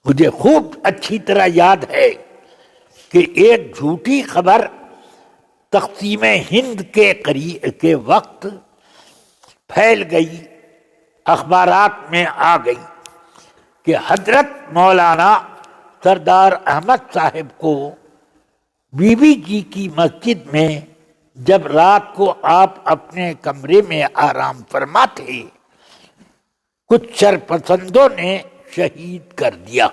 مجھے خوب اچھی طرح یاد ہے کہ ایک جھوٹی خبر تقسیم ہند کے وقت پھیل گئی، اخبارات میں آ گئی کہ حضرت مولانا سردار احمد صاحب کو بی بی جی کی مسجد میں جب رات کو آپ اپنے کمرے میں آرام فرما تھے، کچھ شرپسندوں نے شہید کر دیا۔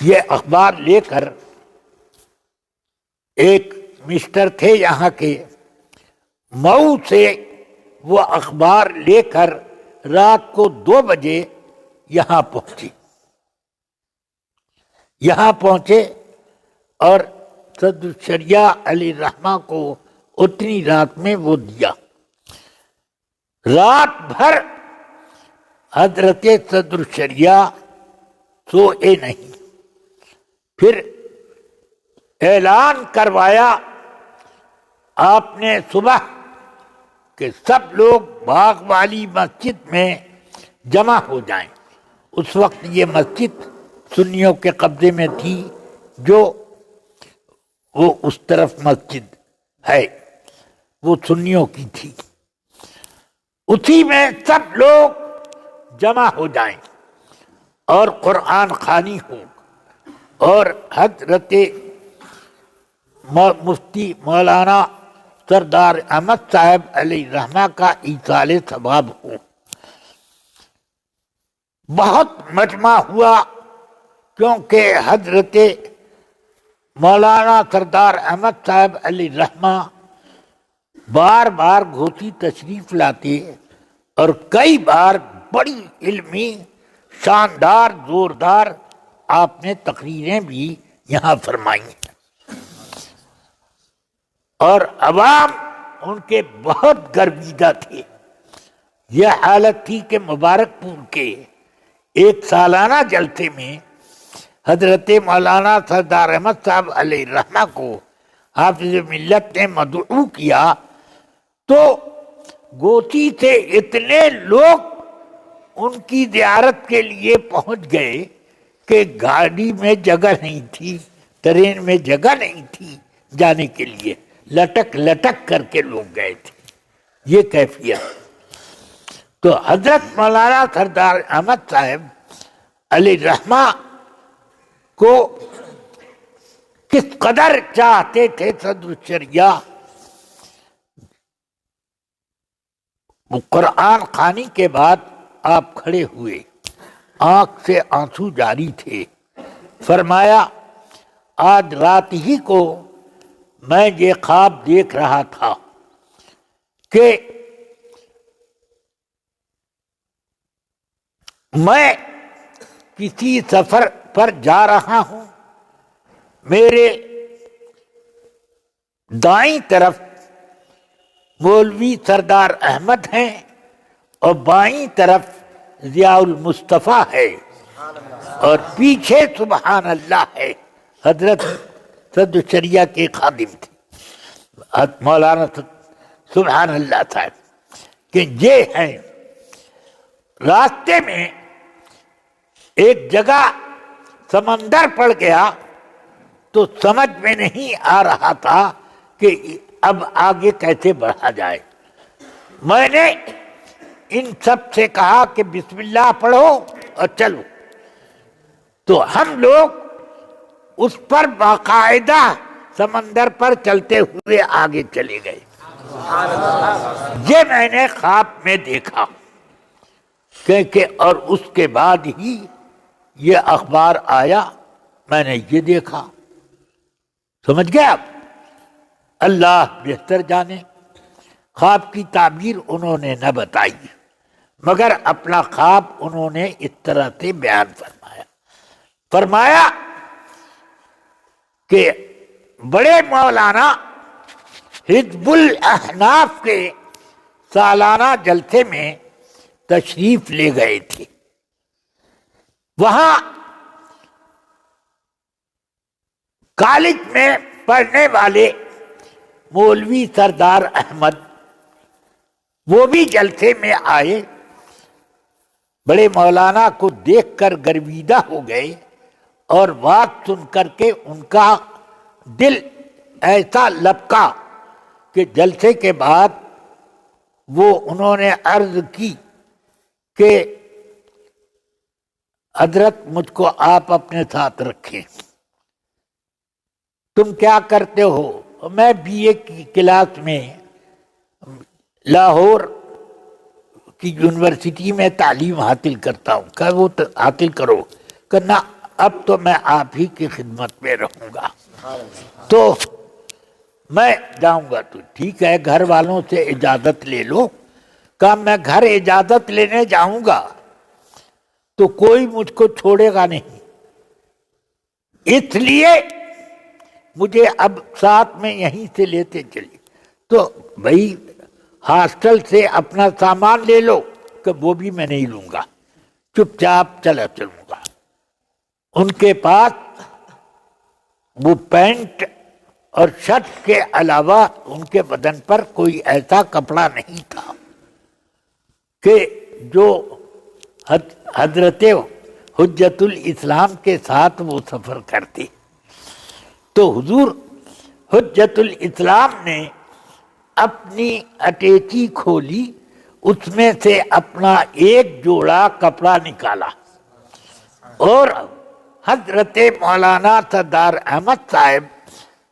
یہ اخبار لے کر ایک مسٹر تھے یہاں کے، مئو سے وہ اخبار لے کر رات کو 2 بجے یہاں پہنچے اور صدر الشریعہ علیہ الرحمہ کو اتنی رات میں وہ دیا۔ رات بھر حضرت صدر الشریعہ سوئے نہیں، پھر اعلان کروایا آپ نے صبح کہ سب لوگ باغ والی مسجد میں جمع ہو جائیں۔ اس وقت یہ مسجد سنیوں کے قبضے میں تھی، جو وہ اس طرف مسجد ہے وہ سنیوں کی تھی، اسی میں سب لوگ جمع ہو جائیں اور قرآن خوانی ہو، اور حضرت مفتی مولانا سردار احمد صاحب علیہ الرحمہ کا ایصال ثواب ہو۔ بہت مجمع ہوا، کیونکہ حضرت مولانا سردار احمد صاحب علیہ الرحمہ بار بار گھوسی تشریف لاتے اور کئی بار بڑی علمی شاندار زوردار آپ نے تقریریں بھی یہاں فرمائی ہیں، اور عوام ان کے بہت گرویدہ تھے۔ یہ حالت تھی کہ مبارک پور کے ایک سالانہ جلسے میں حضرت مولانا سردار احمد صاحب علیہ الرحمہ کو حافظ ملت نے مدعو کیا، تو گوتی سے اتنے لوگ ان کی زیارت کے لیے پہنچ گئے کہ گاڑی میں جگہ نہیں تھی، ٹرین میں جگہ نہیں تھی جانے کے لیے، لٹک لٹک کر کے لوگ گئے تھے۔ یہ کیفیت تو حضرت مولانا سردار احمد صاحب علیہ الرحمہ کو کس قدر چاہتے تھے صدر الشریعہ۔ قرآن خوانی کے بعد آپ کھڑے ہوئے، آنکھ سے آنسو جاری تھے، فرمایا آج رات ہی کو میں یہ خواب دیکھ رہا تھا کہ میں کسی سفر پر جا رہا ہوں، میرے دائیں طرف مولوی سردار احمد ہیں اور بائیں طرف ضیاء المصطفیٰ ہے، اور پیچھے سبحان اللہ ہے۔ حضرت صدر الشریعہ کے خادم تھے مولانا سبحان اللہ صاحب کہ یہ ہیں۔ راستے میں ایک جگہ سمندر پڑ گیا تو سمجھ میں نہیں آ رہا تھا کہ اب آگے کیسے بڑھا جائے۔ میں نے ان سب سے کہا کہ بسم اللہ پڑھو اور چلو، تو ہم لوگ اس پر باقاعدہ سمندر پر چلتے ہوئے آگے چلے گئے۔ یہ میں نے خواب میں دیکھا، کہ اور اس کے بعد ہی یہ اخبار آیا، میں نے یہ دیکھا۔ سمجھ گئے آپ؟ اللہ بہتر جانے، خواب کی تعبیر انہوں نے نہ بتائی، مگر اپنا خواب انہوں نے اس طرح سے بیان فرمایا کہ بڑے مولانا حزب الاحناف کے سالانہ جلسے میں تشریف لے گئے تھے۔ وہاں کالج میں پڑھنے والے مولوی سردار احمد وہ بھی جلسے میں آئے، بڑے مولانا کو دیکھ کر گرویدہ ہو گئے اور بات سن کر کے ان کا دل ایسا لپکا کہ جلسے کے بعد وہ انہوں نے عرض کی کہ حضرت مجھ کو آپ اپنے ساتھ رکھیں، تم کیا کرتے ہو؟ میں بی اے کی کلاس میں لاہور کی یونیورسٹی میں تعلیم حاصل کرتا ہوں۔ کہ وہ حاصل کرو، کہ نہ اب تو میں آپ ہی کی خدمت میں رہوں گا، تو میں جاؤں گا۔ تو ٹھیک ہے، گھر والوں سے اجازت لے لو۔ کہا میں گھر اجازت لینے جاؤں گا تو کوئی مجھ کو چھوڑے گا نہیں، اس لیے مجھے اب ساتھ میں یہیں سے لیتے چلیے۔ تو بھائی ہاسٹل سے اپنا سامان لے لو، کہ وہ بھی میں نہیں لوں گا، چپ چاپ چلا چلوں گا۔ ان کے پاس وہ پینٹ اور شرٹ کے علاوہ ان کے بدن پر کوئی ایسا کپڑا نہیں تھا کہ جو حضرت حجت الاسلام کے ساتھ وہ سفر کرتے۔ تو حضور حجت الاسلام نے اپنی اٹیچی کھولی، اس میں سے اپنا ایک جوڑا کپڑا نکالا اور حضرت مولانا سردار احمد صاحب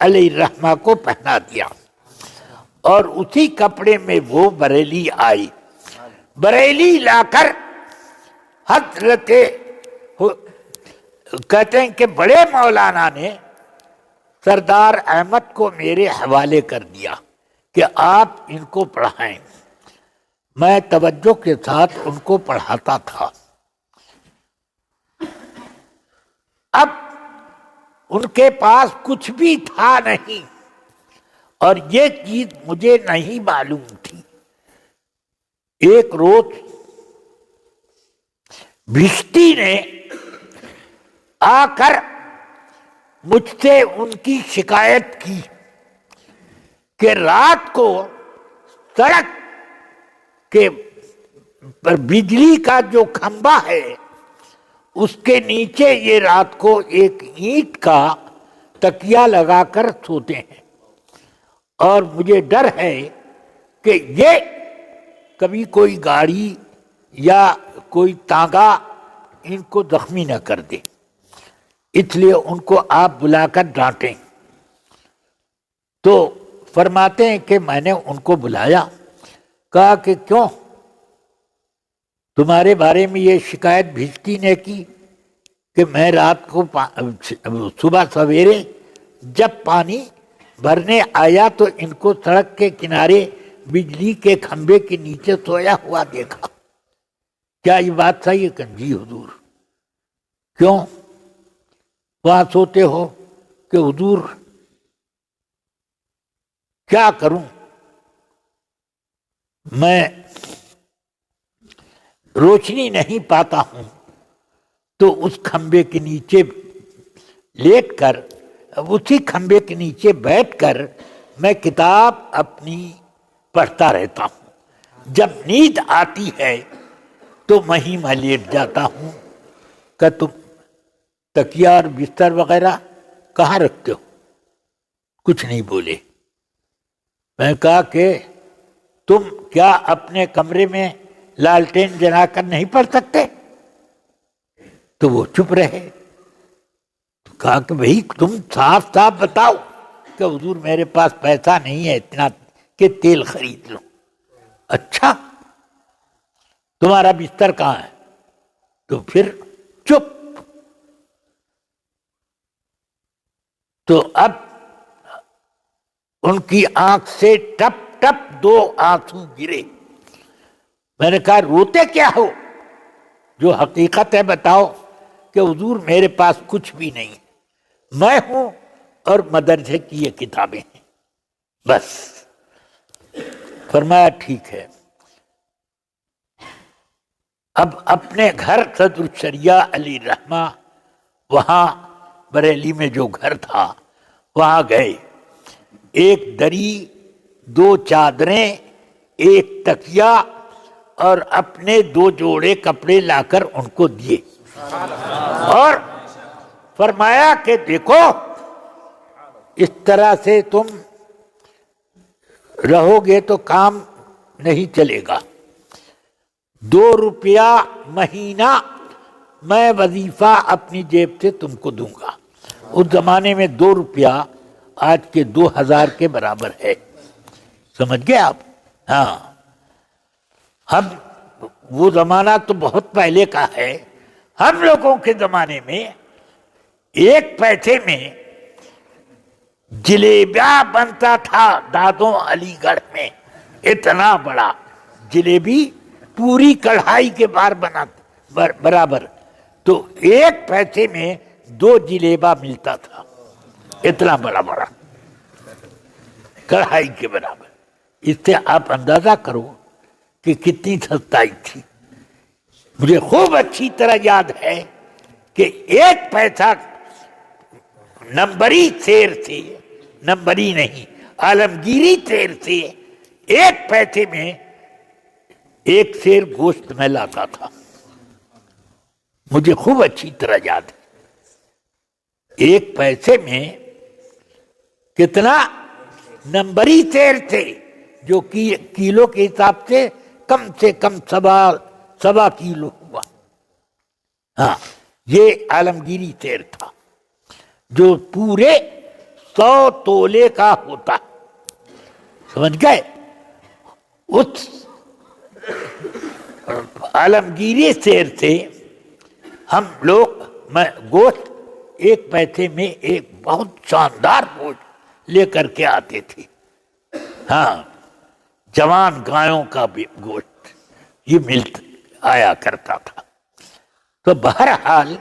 علیہ الرحمہ کو پہنا دیا، اور اسی کپڑے میں وہ بریلی آئی۔ بریلی لا کر حضرت کہتے ہیں کہ بڑے مولانا نے سردار احمد کو میرے حوالے کر دیا کہ آپ ان کو پڑھائیں۔ میں توجہ کے ساتھ ان کو پڑھاتا تھا۔ اب ان کے پاس کچھ بھی تھا نہیں، اور یہ چیز مجھے نہیں معلوم تھی۔ ایک روز بھشتی نے آ کر مجھ سے ان کی شکایت کی کہ رات کو سڑک کے پر بجلی کا جو کھمبا ہے اس کے نیچے یہ رات کو ایک اینٹ کا تکیہ لگا کر سوتے ہیں، اور مجھے ڈر ہے کہ یہ کبھی کوئی گاڑی یا کوئی تانگا ان کو زخمی نہ کر دے، اس لیے ان کو آپ بلا کر ڈانٹیں۔ تو فرماتے ہیں کہ میں نے ان کو بلایا، کہا کہ کیوں تمہارے بارے میں یہ شکایت بھشتی نے کی کہ میں رات کو صبح سویرے جب پانی بھرنے آیا تو ان کو سڑک کے کنارے بجلی کے کھمبے کے نیچے سویا ہوا دیکھا، کیا یہ بات صحیح ہے؟ کہ جی حضور۔ کیوں وہاں سوتے ہو؟ کہ حضور کیا کروں، میں روشنی نہیں پاتا ہوں، تو اس کھمبے کے نیچے لیٹ کر، اسی کھمبے کے نیچے بیٹھ کر میں کتاب اپنی پڑھتا رہتا ہوں۔ جب نیند آتی ہے تو میں لیٹ جاتا ہوں۔ کہ تم تکیہ اور بستر وغیرہ کہاں رکھتے ہو؟ کچھ نہیں بولے۔ میں نے کہا کہ تم کیا اپنے کمرے میں لالٹین جلا کر نہیں پڑھ سکتے؟ تو وہ چپ رہے۔ تو کہا کہ بھئی تم صاف صاف بتاؤ کہ حضور میرے پاس پیسہ نہیں ہے اتنا کہ تیل خرید لو۔ اچھا تمہارا بستر کہاں ہے؟ تو پھر چپ۔ تو اب ان کی آنکھ سے ٹپ ٹپ 2 آنسو گرے۔ میں نے کہا روتے کیا ہو؟ جو حقیقت ہے بتاؤ۔ کہ حضور میرے پاس کچھ بھی نہیں، میں ہوں اور مدرسے کی یہ کتابیں ہیں، بس۔ فرمایا ٹھیک ہے۔ اب اپنے گھر صدر الشریعہ علی رحمہ، وہاں بریلی میں جو گھر تھا وہاں گئے۔ ایک دری، 2 چادریں، ایک تکیہ اور اپنے 2 جوڑے کپڑے لا کر ان کو دیے اور فرمایا کہ دیکھو اس طرح سے تم رہو گے تو کام نہیں چلے گا، 2 روپیہ مہینہ میں وظیفہ اپنی جیب سے تم کو دوں گا۔ اس زمانے میں 2 روپیہ آج کے 2000 کے برابر ہے، سمجھ گئے آپ؟ ہاں، ہم وہ زمانہ تو بہت پہلے کا ہے، ہم لوگوں کے زمانے میں 1 پیسے میں جلیبیاں بنتا تھا دادوں علی گڑھ میں، اتنا بڑا جلیبی پوری کڑھائی کے بار بنا برابر، تو 1 پیسے میں 2 جلیبا ملتا تھا، اتنا بڑا بڑا کڑھائی کے برابر۔ اس سے آپ اندازہ کرو کہ کتنی سستائی تھی۔ مجھے خوب اچھی طرح یاد ہے کہ 1 پیسہ نمبری سیر سے، نمبری نہیں عالمگیری سیر سے 1 پیسے میں 1 سیر گوشت میں لاتا تھا، مجھے خوب اچھی طرح یاد ہے۔ 1 پیسے میں کتنا نمبری سیر تھے، جو کیلو کے حساب سے کم 1.25 کیلو ہوا۔ ہاں، یہ عالمگیری سیر تھا جو پورے 100 تولے کا ہوتا، سمجھ گئے؟ اس عالمگیری سیر سے ہم لوگ گوشت 1 پیسے میں ایک بہت شاندار گوشت لے کر کے آتے تھے، ہاں، جوان گایوں کا بھی گوشت یہ آیا کرتا تھا۔ تو بہرحال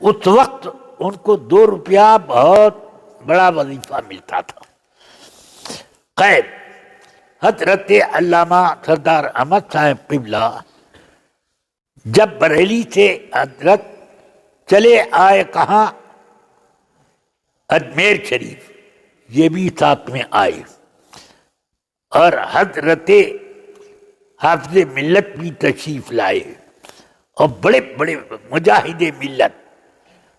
اس وقت ان کو 2 روپیہ بہت بڑا وظیفہ ملتا تھا۔ خیر، حضرت علامہ سردار احمد صاحب قبلہ جب بریلی سے حضرت چلے آئے کہاں؟ اجمیر شریف، یہ بھی ساتھ میں آئے، اور حضرت حافظ ملت بھی تشریف لائے، اور بڑے بڑے مجاہد ملت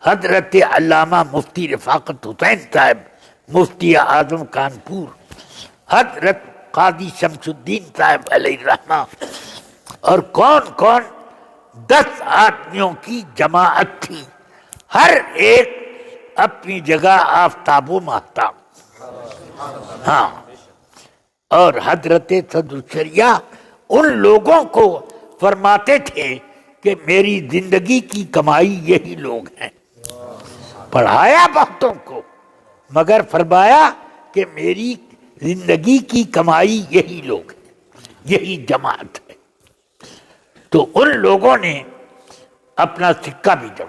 حضرت علامہ مفتی رفاقت حسین صاحب مفتی اعظم کانپور، حضرت قاضی شمس الدین صاحب علیہ الرحمہ، اور کون کون 10 آدمیوں کی جماعت تھی، ہر ایک اپنی جگہ آفتاب و ماہتاب۔ ہاں، اور حضرت صدر الشریعہ ان لوگوں کو فرماتے تھے کہ میری زندگی کی کمائی یہی لوگ ہیں، پڑھایا بہتوں کو مگر فرمایا کہ میری زندگی کی کمائی یہی لوگ ہیں، یہی جماعت ہے۔ تو ان لوگوں نے اپنا سکہ بھی جمع